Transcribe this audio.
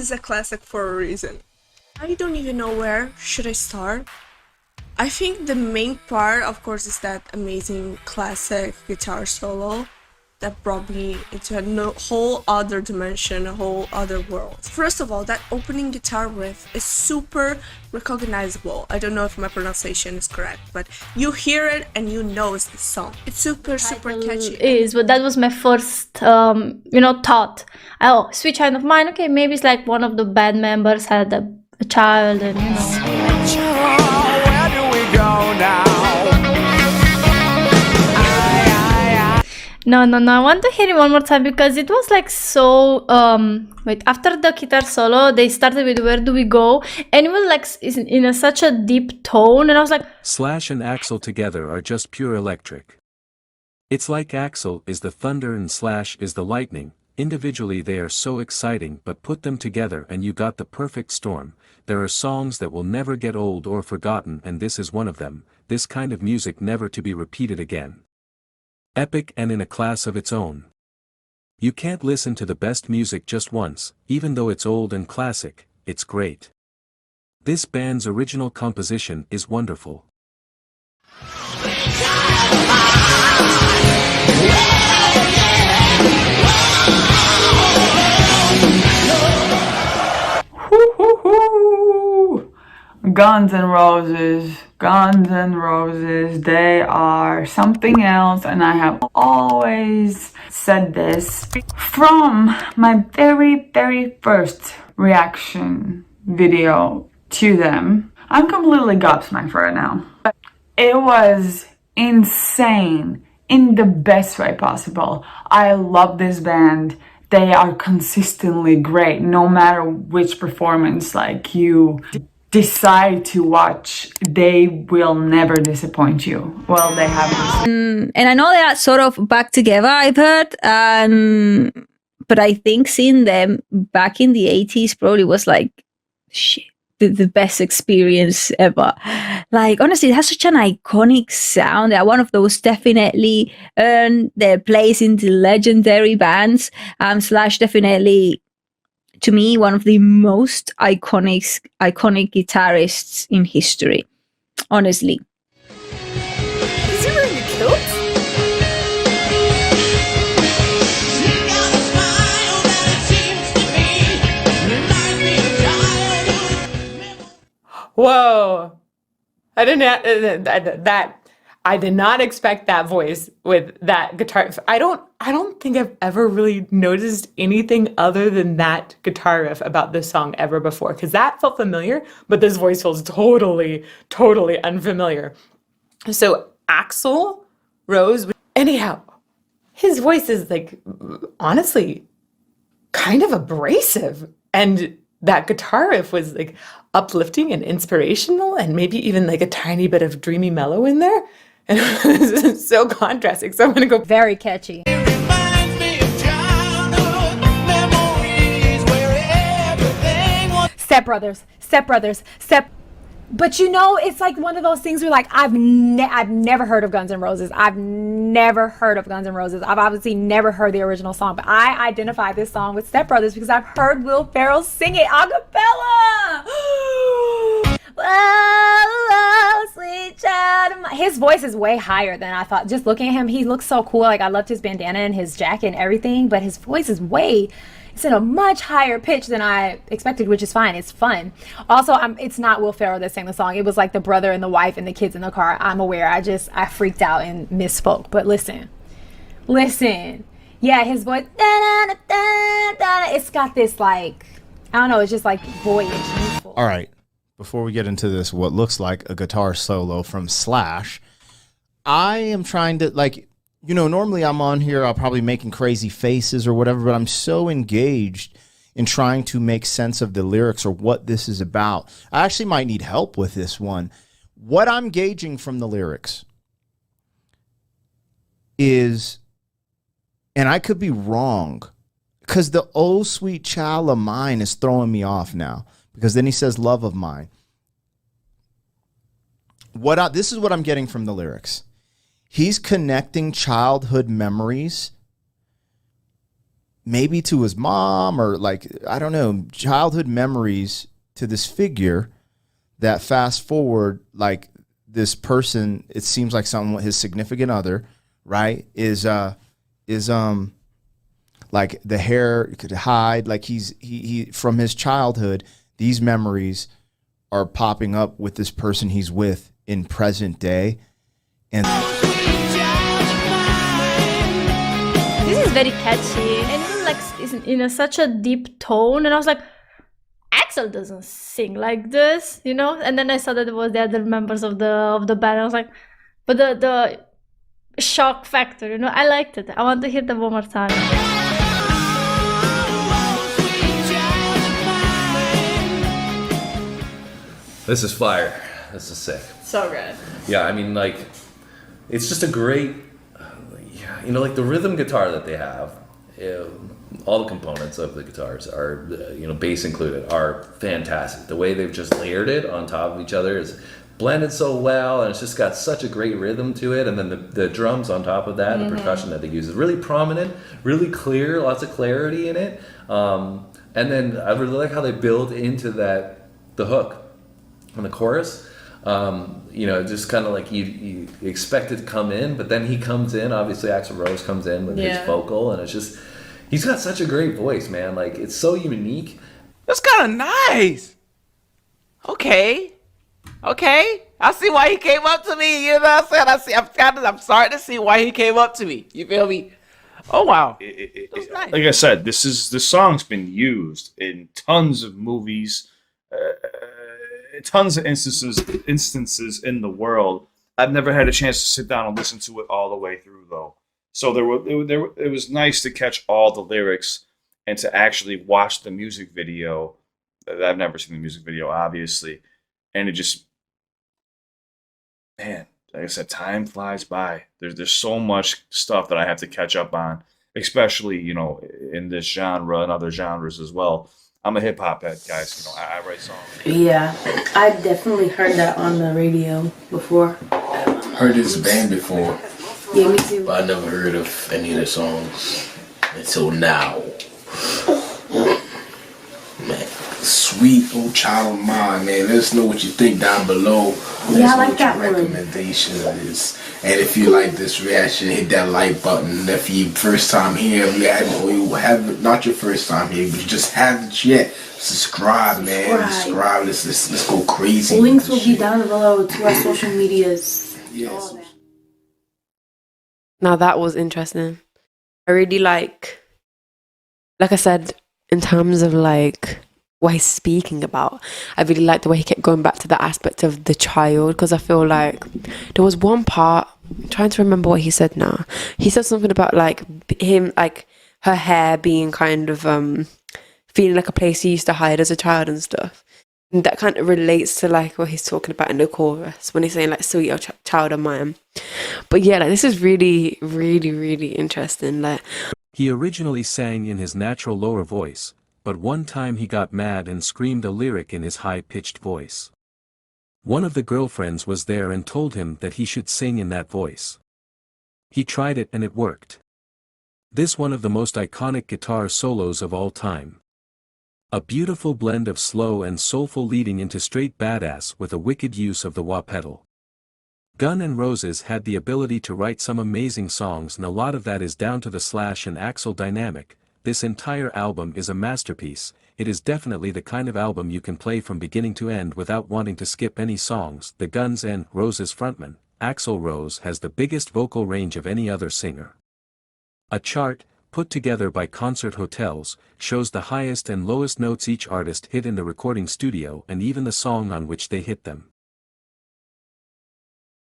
is a classic for a reason. I don't even know where should I start. I think the main part, of course, is that amazing classic guitar solo that brought me into a whole other dimension, a whole other world. First of all, that opening guitar riff is super recognizable. I don't know if my pronunciation is correct, but you hear it and you know it's the song. It's super catchy. But that was my first, thought. Oh, Sweet Child of Mine. Okay, maybe it's like one of the band members had a child, and Where do we go now? No, I want to hear it one more time because it was like so, wait, after the guitar solo, they started with Where Do We Go? And it was like in such a deep tone, and I was like, Slash and Axl together are just pure electric. It's like Axl is the thunder and Slash is the lightning. Individually they are so exciting, but put them together and you got the perfect storm. There are songs that will never get old or forgotten, and this is one of them, this kind of music never to be repeated again. Epic and in a class of its own. You can't listen to the best music just once, even though it's old and classic, it's great. This band's original composition is wonderful. Guns N' Roses, they are something else, and I have always said this from my very first reaction video to them. I'm completely gobsmacked right now. It was insane in the best way possible. I love this band. They are consistently great, no matter which performance like you decide to watch, they will never disappoint you. Well, they have. And I know they are sort of back together, I've heard. But I think seeing them back in the 80s probably was like, shit, the best experience ever. Like, honestly, it has such an iconic sound. They're one of those definitely earned their place in the legendary bands. Slash definitely, to me, one of the most iconic guitarists in history, honestly. Is he wearing a kilt? Whoa! I did not expect that voice with that guitar. I don't think I've ever really noticed anything other than that guitar riff about this song ever before, because that felt familiar, but this voice feels totally unfamiliar. So Axl Rose, anyhow, his voice is like, honestly, kind of abrasive, and that guitar riff was like uplifting and inspirational, and maybe even like a tiny bit of dreamy mellow in there. And it was so contrasting. So I'm gonna go very catchy. Step Brothers. But you know, it's like one of those things where like I've never heard of Guns N' Roses. I've obviously never heard the original song, but I identify this song with Step Brothers because I've heard Will Ferrell sing it a cappella. Whoa, sweet child of mine. His voice is way higher than I thought. Just looking at him, he looks so cool. Like, I loved his bandana and his jacket and everything, but his voice is it's in a much higher pitch than I expected, which is fine. It's fun. Also, it's not Will Ferrell that sang the song. It was like the brother and the wife and the kids in the car. I'm aware. I freaked out and misspoke. But listen. Yeah, his voice. It's got this like, I don't know. It's just like boyish, youthful. All right. Before we get into this, what looks like a guitar solo from Slash, I am trying to, like, you know, normally I'm on here, I'll probably making crazy faces or whatever, but I'm so engaged in trying to make sense of the lyrics or what this is about. I actually might need help with this one. What I'm gauging from the lyrics is, and I could be wrong, because the "Oh Sweet Child of Mine" is throwing me off now, because then he says "love of mine." This is what I'm getting from the lyrics. He's connecting childhood memories maybe to his mom or like, I don't know, childhood memories to this figure that fast forward, like this person, it seems like someone, his significant other, right, is like the hair could hide, like he from his childhood, these memories are popping up with this person he's with in present day. And This is very catchy and even like is in such a deep tone, and I was like, Axel doesn't sing like this, you know. And then I saw that it was the other members of the band. I was like, but the shock factor, you know, I liked it. I want to hear them one more time. This is fire. This is sick. So good. Yeah, I mean, like, it's just a great, you know, like the rhythm guitar that they have. All the components of the guitars are, you know, bass included, are fantastic. The way they've just layered it on top of each other is blended so well, and it's just got such a great rhythm to it. And then the drums on top of that, the percussion that they use is really prominent, really clear, lots of clarity in it. And then I really like how they build into that the hook on the chorus. You know, just kind of like you expect it to come in, but then he comes in. Obviously, Axl Rose comes in with his vocal, and it's just, he's got such a great voice, man. Like, it's so unique. That's kind of nice. Okay. I see why he came up to me. You know what I'm saying? I'm starting to see why he came up to me. You feel me? Oh wow. Like I said, this song's been used in tons of movies, tons of instances in the world. I've never had a chance to sit down and listen to it all the way through, though. So it was nice to catch all the lyrics and to actually watch the music video. I've never seen the music video, obviously, and it just, man, like I said, time flies by. There's so much stuff that I have to catch up on, especially, you know, in this genre and other genres as well. I'm a hip hop head, guys. You know, I write songs. Yeah, I definitely heard that on the radio before. Heard this band before. Yeah, me too. But I never heard of any of their songs until now. Man, sweet old child of mine, man. Let us know what you think down below. Yeah, I like that one. Recommendation is. And if you like this reaction, hit that like button. If you first time here, you have not your first time here, but you just haven't yet, subscribe, man. Subscribe. Let's go crazy. Links will be down below to our social medias. Yes. Now that was interesting. I really like I said, in terms of like what he's speaking about, I really like the way he kept going back to the aspect of the child, because I feel like there was one part, I'm trying to remember what he said now. He said something about like him, like her hair being kind of feeling like a place he used to hide as a child and stuff. And that kind of relates to like what he's talking about in the chorus when he's saying like sweet old child of mine. But yeah, like this is really, really, really interesting. Like, he originally sang in his natural lower voice, but one time he got mad and screamed a lyric in his high-pitched voice. One of the girlfriends was there and told him that he should sing in that voice. He tried it and it worked. This one of the most iconic guitar solos of all time. A beautiful blend of slow and soulful leading into straight badass with a wicked use of the wah pedal. Gun N' Roses had the ability to write some amazing songs, and a lot of that is down to the Slash and Axl dynamic. This entire album is a masterpiece. It is definitely the kind of album you can play from beginning to end without wanting to skip any songs. The Guns N' Roses frontman, Axl Rose, has the biggest vocal range of any other singer. A chart, put together by Concert Hotels, shows the highest and lowest notes each artist hit in the recording studio and even the song on which they hit them.